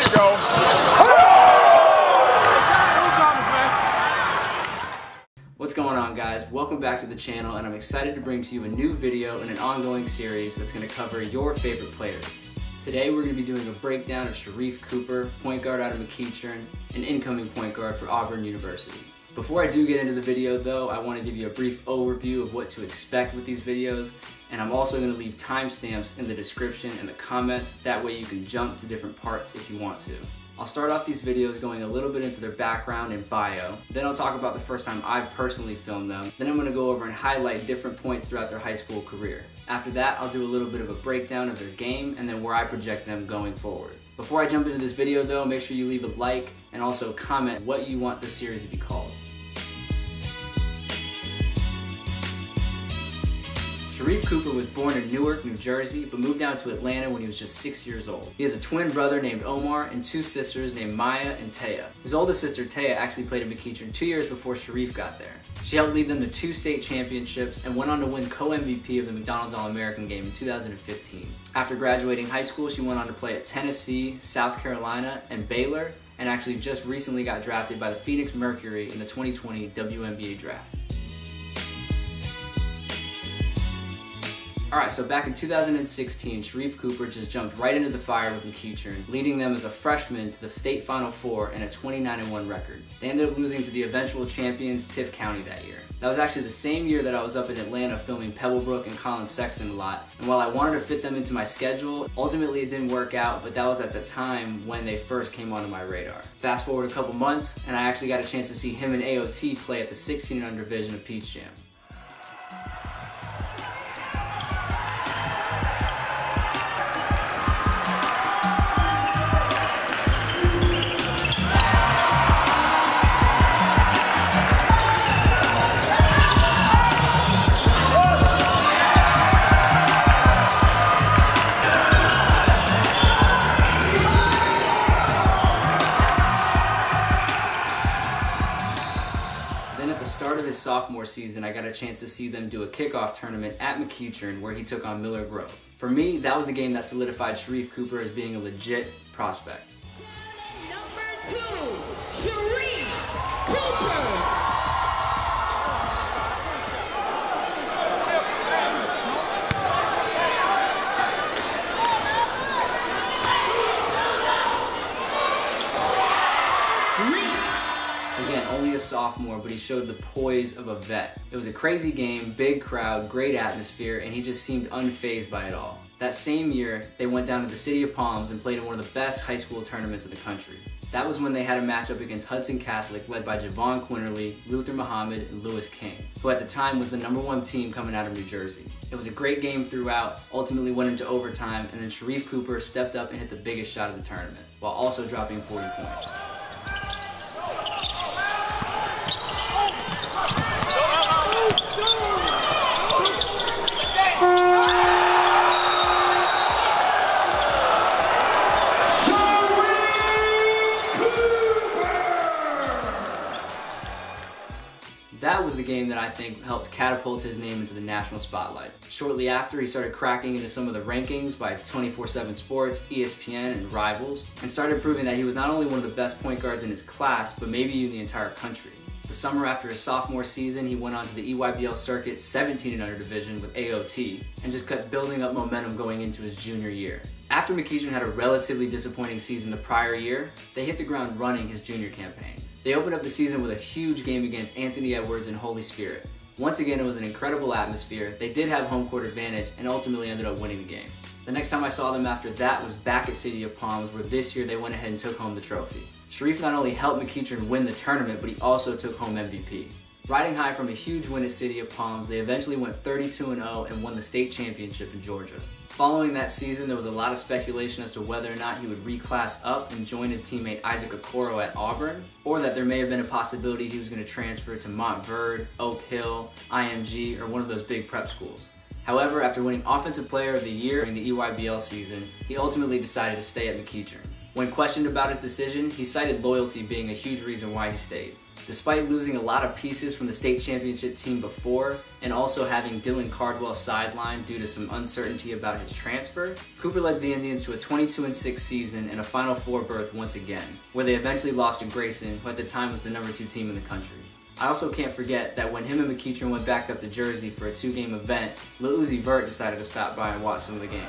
Let's go. What's going on, guys? Welcome back to the channel, and I'm excited to bring to you a new video in an ongoing series that's going to cover your favorite players. Today we're going to be doing a breakdown of Sharife Cooper, point guard out of McEachern, an incoming point guard for Auburn University. Before I do get into the video though, I want to give you a brief overview of what to expect with these videos, and I'm also going to leave timestamps in the description and the comments, that way you can jump to different parts if you want to. I'll start off these videos going a little bit into their background and bio, then I'll talk about the first time I've personally filmed them, then I'm going to go over and highlight different points throughout their high school career. After that, I'll do a little bit of a breakdown of their game and then where I project them going forward. Before I jump into this video though, make sure you leave a like and also comment what you want this series to be called. Sharife Cooper was born in Newark, New Jersey, but moved down to Atlanta when he was just 6 years old. He has a twin brother named Omar and two sisters named Maya and Taya. His oldest sister, Taya, actually played at McEachern 2 years before Sharife got there. She helped lead them to 2 state championships and went on to win co-MVP of the McDonald's All-American game in 2015. After graduating high school, she went on to play at Tennessee, South Carolina, and Baylor, and actually just recently got drafted by the Phoenix Mercury in the 2020 WNBA draft. Alright, so back in 2016, Sharife Cooper just jumped right into the fire with McEachern, leading them as a freshman to the state Final Four and a 29-1 record. They ended up losing to the eventual champions Tift County that year. That was actually the same year that I was up in Atlanta filming Pebblebrook and Colin Sexton a lot, and while I wanted to fit them into my schedule, ultimately it didn't work out, but that was at the time when they first came onto my radar. Fast forward a couple months, and I actually got a chance to see him and AOT play at the 16-and-under division of Peach Jam. Start of his sophomore season, I got a chance to see them do a kickoff tournament at McEachern where he took on Miller Grove. For me, that was the game that solidified Sharife Cooper as being a legit prospect. Number 2, Sharife Cooper. Again, only a sophomore, but he showed the poise of a vet. It was a crazy game, big crowd, great atmosphere, and he just seemed unfazed by it all. That same year, they went down to the City of Palms and played in one of the best high school tournaments in the country. That was when they had a matchup against Hudson Catholic led by Javon Quinterly, Luther Muhammad, and Lewis King, who at the time was the #1 team coming out of New Jersey. It was a great game throughout, ultimately went into overtime, and then Sharife Cooper stepped up and hit the biggest shot of the tournament, while also dropping 40 points. That was the game that I think helped catapult his name into the national spotlight. Shortly after, he started cracking into some of the rankings by 24/7 Sports, ESPN, and Rivals, and started proving that he was not only one of the best point guards in his class, but maybe in the entire country. The summer after his sophomore season, he went on to the EYBL circuit 17-and-under division with AOT, and just kept building up momentum going into his junior year. After McEachern had a relatively disappointing season the prior year, they hit the ground running his junior campaign. They opened up the season with a huge game against Anthony Edwards and Holy Spirit. Once again, it was an incredible atmosphere. They did have home court advantage and ultimately ended up winning the game. The next time I saw them after that was back at City of Palms, where this year they went ahead and took home the trophy. Sharife not only helped McEachern win the tournament, but he also took home MVP. Riding high from a huge win at City of Palms, they eventually went 32-0 and won the state championship in Georgia. Following that season, there was a lot of speculation as to whether or not he would reclass up and join his teammate Isaac Okoro at Auburn, or that there may have been a possibility he was going to transfer to Montverde, Oak Hill, IMG, or one of those big prep schools. However, after winning Offensive Player of the Year during the EYBL season, he ultimately decided to stay at McEachern. When questioned about his decision, he cited loyalty being a huge reason why he stayed. Despite losing a lot of pieces from the state championship team before, and also having Dylan Cardwell sidelined due to some uncertainty about his transfer, Cooper led the Indians to a 22-6 season and a Final Four berth once again, where they eventually lost to Grayson, who at the time was the #2 team in the country. I also can't forget that when him and McEachern went back up to Jersey for a 2-game event, Lil Uzi Vert decided to stop by and watch some of the games.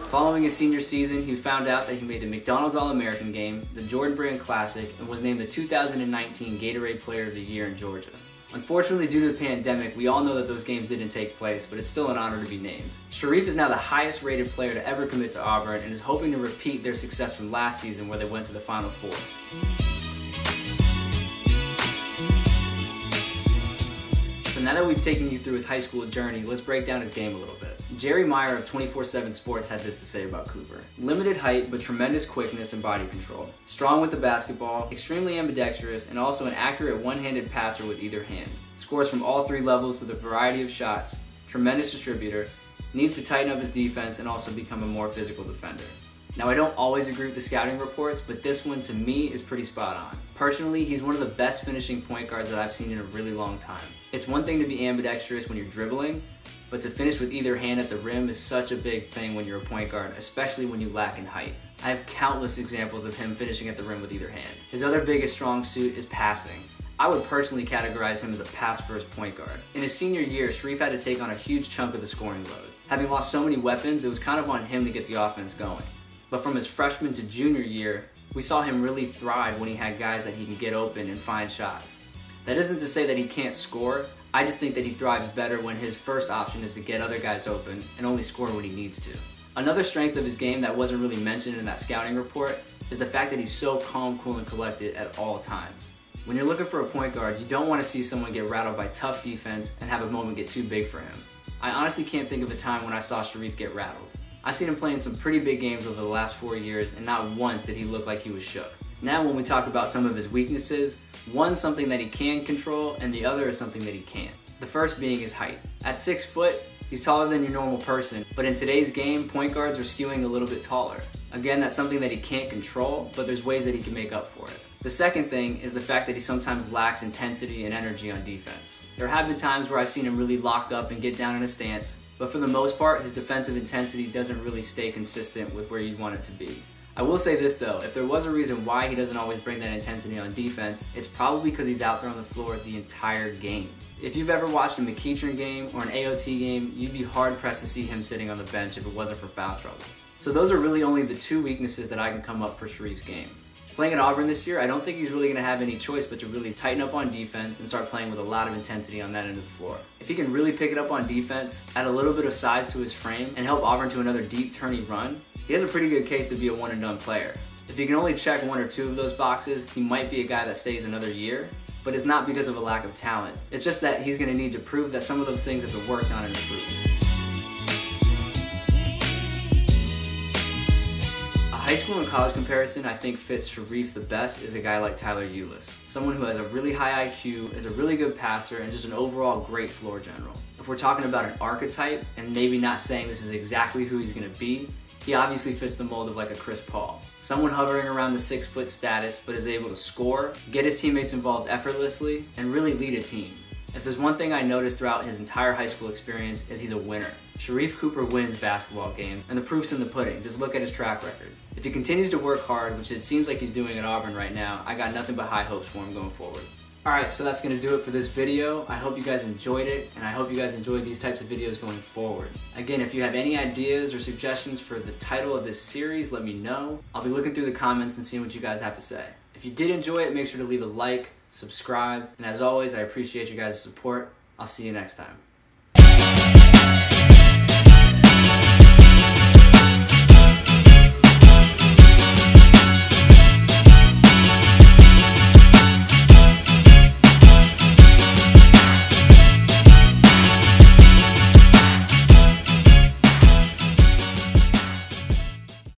Following his senior season, he found out that he made the McDonald's All-American game, the Jordan Brand Classic, and was named the 2019 Gatorade Player of the Year in Georgia. Unfortunately, due to the pandemic, we all know that those games didn't take place, but it's still an honor to be named. Sharife is now the highest rated player to ever commit to Auburn and is hoping to repeat their success from last season where they went to the Final Four. So now that we've taken you through his high school journey, let's break down his game a little bit. Jerry Meyer of 24/7 Sports had this to say about Cooper. Limited height, but tremendous quickness and body control. Strong with the basketball, extremely ambidextrous, and also an accurate one-handed passer with either hand. Scores from all 3 levels with a variety of shots. Tremendous distributor. Needs to tighten up his defense and also become a more physical defender. Now, I don't always agree with the scouting reports, but this one to me is pretty spot on. Personally, he's one of the best finishing point guards that I've seen in a really long time. It's one thing to be ambidextrous when you're dribbling, but to finish with either hand at the rim is such a big thing when you're a point guard, especially when you lack in height. I have countless examples of him finishing at the rim with either hand. His other biggest strong suit is passing. I would personally categorize him as a pass-first point guard. In his senior year, Sharife had to take on a huge chunk of the scoring load. Having lost so many weapons, it was kind of on him to get the offense going. But from his freshman to junior year, we saw him really thrive when he had guys that he can get open and find shots. That isn't to say that he can't score, I just think that he thrives better when his first option is to get other guys open and only score when he needs to. Another strength of his game that wasn't really mentioned in that scouting report is the fact that he's so calm, cool, and collected at all times. When you're looking for a point guard, you don't want to see someone get rattled by tough defense and have a moment get too big for him. I honestly can't think of a time when I saw Sharife get rattled. I've seen him play in some pretty big games over the last 4 years, and not once did he look like he was shook. Now when we talk about some of his weaknesses, one's something that he can control, and the other is something that he can't. The first being his height. At 6 foot, he's taller than your normal person, but in today's game, point guards are skewing a little bit taller. Again, that's something that he can't control, but there's ways that he can make up for it. The second thing is the fact that he sometimes lacks intensity and energy on defense. There have been times where I've seen him really lock up and get down in a stance, but for the most part, his defensive intensity doesn't really stay consistent with where you'd want it to be. I will say this though, if there was a reason why he doesn't always bring that intensity on defense, it's probably because he's out there on the floor the entire game. If you've ever watched a McEachern game or an AOT game, you'd be hard pressed to see him sitting on the bench if it wasn't for foul trouble. So those are really only the 2 weaknesses that I can come up for Sharife's game. Playing at Auburn this year, I don't think he's really going to have any choice but to really tighten up on defense and start playing with a lot of intensity on that end of the floor. If he can really pick it up on defense, add a little bit of size to his frame, and help Auburn to another deep tourney run, he has a pretty good case to be a one-and-done player. If he can only check 1 or 2 of those boxes, he might be a guy that stays another year, but it's not because of a lack of talent. It's just that he's going to need to prove that some of those things have been worked on and improved. High school and college comparison I think fits Sharife the best is a guy like Tyler Ulis. Someone who has a really high IQ, is a really good passer, and just an overall great floor general. If we're talking about an archetype, and maybe not saying this is exactly who he's going to be, he obviously fits the mold of like a Chris Paul. Someone hovering around the 6 foot status, but is able to score, get his teammates involved effortlessly, and really lead a team. If there's one thing I noticed throughout his entire high school experience is he's a winner. Sharife Cooper wins basketball games, and the proof's in the pudding. Just look at his track record. If he continues to work hard, which it seems like he's doing at Auburn right now, I got nothing but high hopes for him going forward. Alright, so that's going to do it for this video. I hope you guys enjoyed it, and I hope you guys enjoyed these types of videos going forward. Again, if you have any ideas or suggestions for the title of this series, let me know. I'll be looking through the comments and seeing what you guys have to say. If you did enjoy it, make sure to leave a like, subscribe, and as always, I appreciate you guys' support. I'll see you next time.